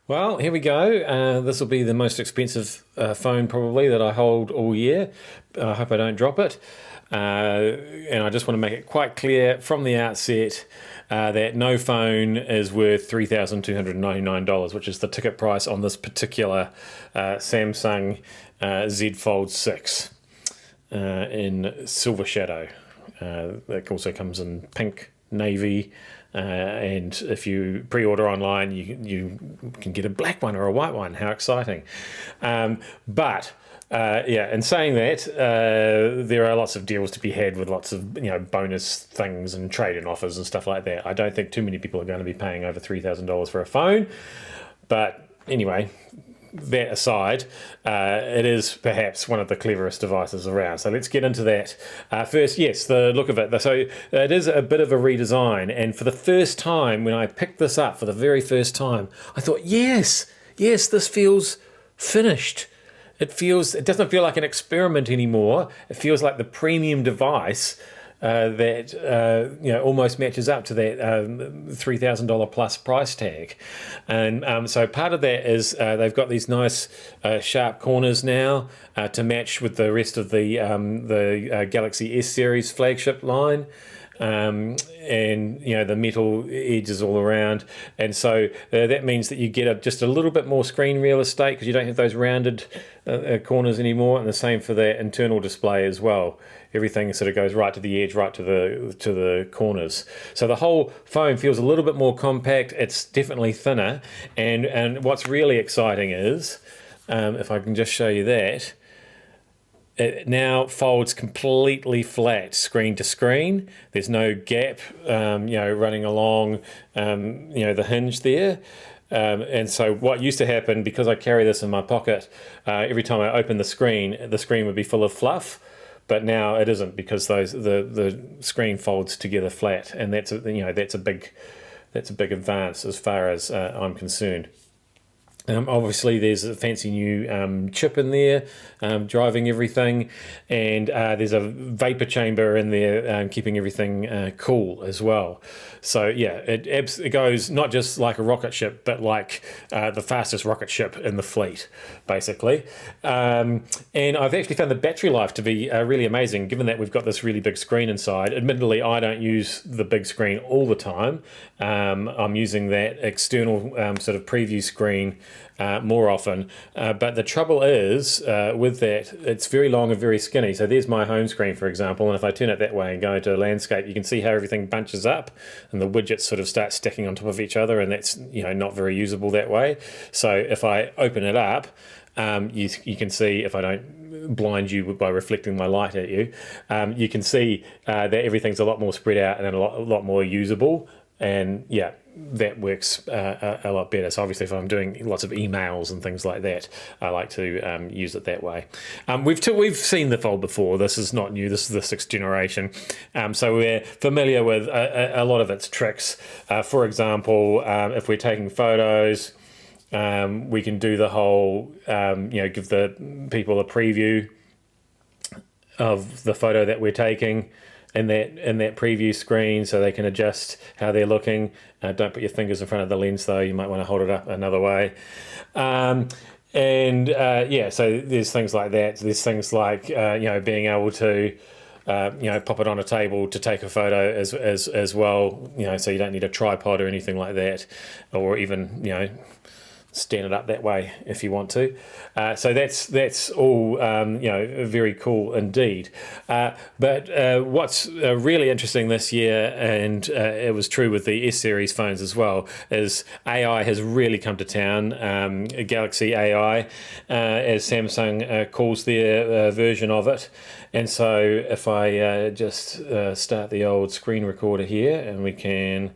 Well, here we go. This will be the most expensive phone probably that I hold all year. I hope I don't drop it. And I just want to make it quite clear from the outset that no phone is worth $3,299, which is the ticket price on this particular Samsung Z Fold 6 in Silver Shadow. It also comes in pink, navy, and if you pre-order online, you can get a black one or a white one. How exciting! But yeah, in saying that, there are lots of deals to be had with lots of bonus things and trade-in offers and stuff like that. I don't think too many people are going to be paying over $3,000 for a phone, but anyway, that aside, it is perhaps one of the cleverest devices around. So let's get into that. First, yes, the look of it. So it is a bit of a redesign. And for the first time, when I picked this up for the very first time, I thought, yes, this feels finished. It doesn't feel like an experiment anymore. It feels like the premium device that almost matches up to that $3,000 plus price tag, and so part of that is they've got these nice sharp corners now to match with the rest of the Galaxy S series flagship line. And the metal edges all around, and so that means that you get just a little bit more screen real estate because you don't have those rounded corners anymore, and the same for that internal display as well. Everything sort of goes right to the edge, right to the corners. So the whole phone feels a little bit more compact. It's definitely thinner, and what's really exciting is, if I can just show you that. It now folds completely flat screen to screen. There's no gap, running along, the hinge there. And so what used to happen, because I carry this in my pocket, every time I open the screen would be full of fluff. But now it isn't, because the screen folds together flat, and that's a big advance as far as I'm concerned. Obviously, there's a fancy new chip in there driving everything, and there's a vapor chamber in there keeping everything cool as well. So yeah, it goes not just like a rocket ship, but like the fastest rocket ship in the fleet, basically. And I've actually found the battery life to be really amazing, given that we've got this really big screen inside. Admittedly, I don't use the big screen all the time. I'm using that external sort of preview screen more often, but the trouble is with that, it's very long and very skinny. So there's my home screen, for example, and if I turn it that way and go into landscape, you can see how everything bunches up and the widgets sort of start stacking on top of each other, and that's not very usable that way. So if I open it up, you can see, if I don't blind you by reflecting my light at you, you can see that everything's a lot more spread out and a lot more usable. And yeah, that works a lot better. So obviously, if I'm doing lots of emails and things like that, I like to use it that way. We've seen the Fold before. This is not new. This is the 6th generation. So we're familiar with a lot of its tricks. For example, if we're taking photos, we can do the whole, give the people a preview of the photo that we're taking in that preview screen, so they can adjust how they're looking. Don't put your fingers in front of the lens, though. You might want to hold it up another way. So there's things like that. There's things like being able to pop it on a table to take a photo as well. So you don't need a tripod or anything like that, or even stand it up that way if you want to. So that's all very cool indeed. But what's really interesting this year, and it was true with the S series phones as well, is AI has really come to town. Galaxy AI, as Samsung calls their version of it. And so if I just start the old screen recorder here, and we can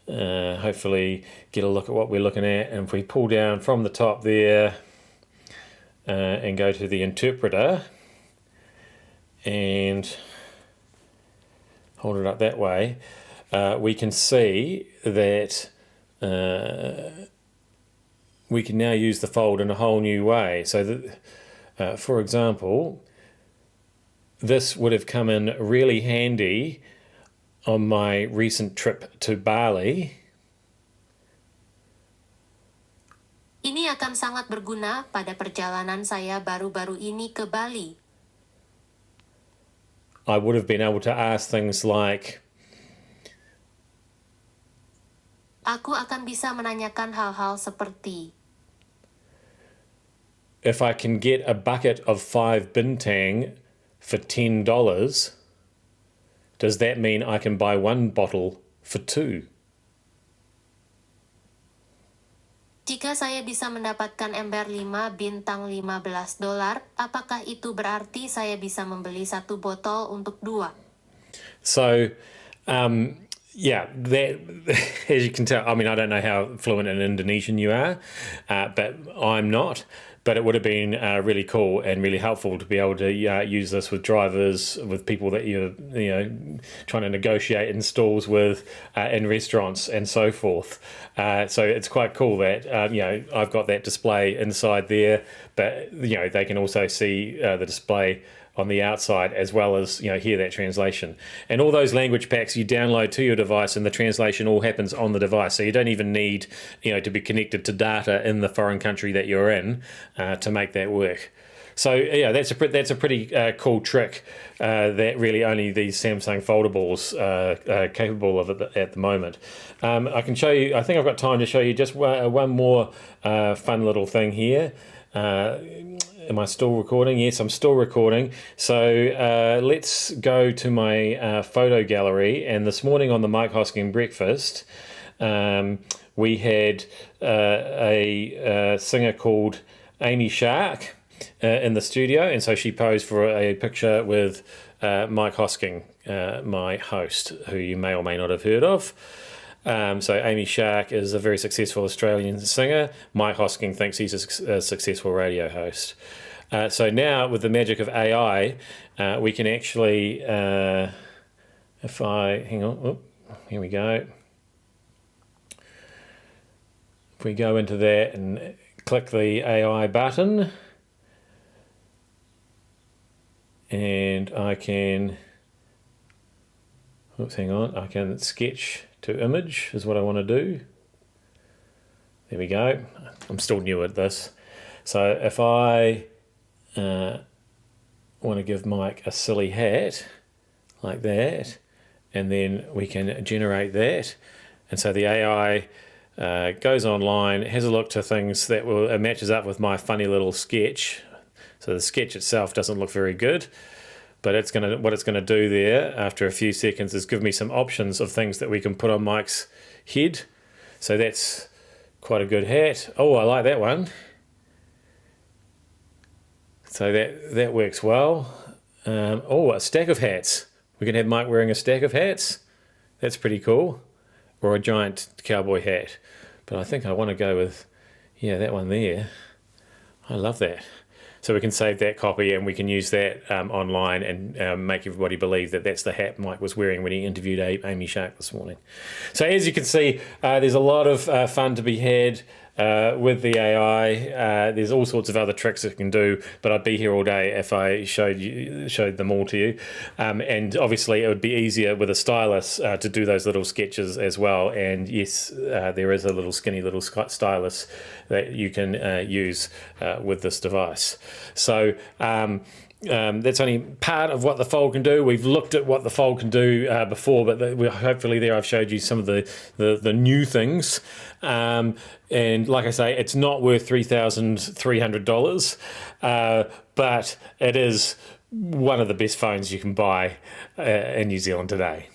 hopefully get a look at what we're looking at, and if we pull down from the top there and go to the interpreter and hold it up that way, we can see that we can now use the Fold in a whole new way. So that, for example, this would have come in really handy on my recent trip to Bali, Ini akan sangat berguna pada perjalanan saya baru-baru ini ke Bali. I would have been able to ask things like, Aku akan bisa menanyakan hal-hal seperti, if I can get a bucket of 5 bintang for $10, does that mean I can buy one bottle for 2? jika saya bisa mendapatkan ember 5 bintang $15, apakah itu berarti saya bisa membeli satu botol untuk 2? So, yeah, that, as you can tell, I mean, I don't know how fluent in Indonesian you are, but I'm not. But it would have been really cool and really helpful to be able to use this with drivers, with people that you're trying to negotiate in stalls with, in restaurants and so forth. So it's quite cool that I've got that display inside there, but they can also see the display on the outside, as well as hear that translation. And all those language packs you download to your device, and the translation all happens on the device, so you don't even need to be connected to data in the foreign country that you're in to make that work. So yeah, that's a pretty cool trick that really only these Samsung foldables are capable of at the moment. I can show you, I think I've got time to show you just one more fun little thing here. Am I still recording? Yes, I'm still recording. So let's go to my photo gallery. And this morning on the Mike Hosking breakfast, we had a singer called Amy Shark in the studio. And so she posed for a picture with Mike Hosking, my host, who you may or may not have heard of. So Amy Shark is a very successful Australian singer. Mike Hosking thinks he's a successful radio host. So now with the magic of AI, we can actually, hang on, here we go. If we go into that and click the AI button, and I can, I can sketch to image is what I want to do. There we go. I'm still new at this. So if I want to give Mike a silly hat like that, and then we can generate that. And so the AI goes online, has a look to things that it matches up with my funny little sketch. So the sketch itself doesn't look very good, but what it's gonna do there after a few seconds is give me some options of things that we can put on Mike's head. So that's quite a good hat. Oh, I like that one. So that works well. A stack of hats. We can have Mike wearing a stack of hats. That's pretty cool. Or a giant cowboy hat. But I think I want to go with, that one there. I love that. So we can save that copy, and we can use that online and make everybody believe that that's the hat Mike was wearing when he interviewed Amy Shark this morning. So as you can see, there's a lot of fun to be had with the AI. There's all sorts of other tricks it can do, but I'd be here all day if I showed them all to you. And obviously it would be easier with a stylus to do those little sketches as well. And yes, there is a little skinny little stylus that you can use with this device. So that's only part of what the Fold can do. We've looked at what the Fold can do before, but hopefully there I've showed you some of the new things. And like I say, it's not worth $3,300, but it is one of the best phones you can buy in New Zealand today.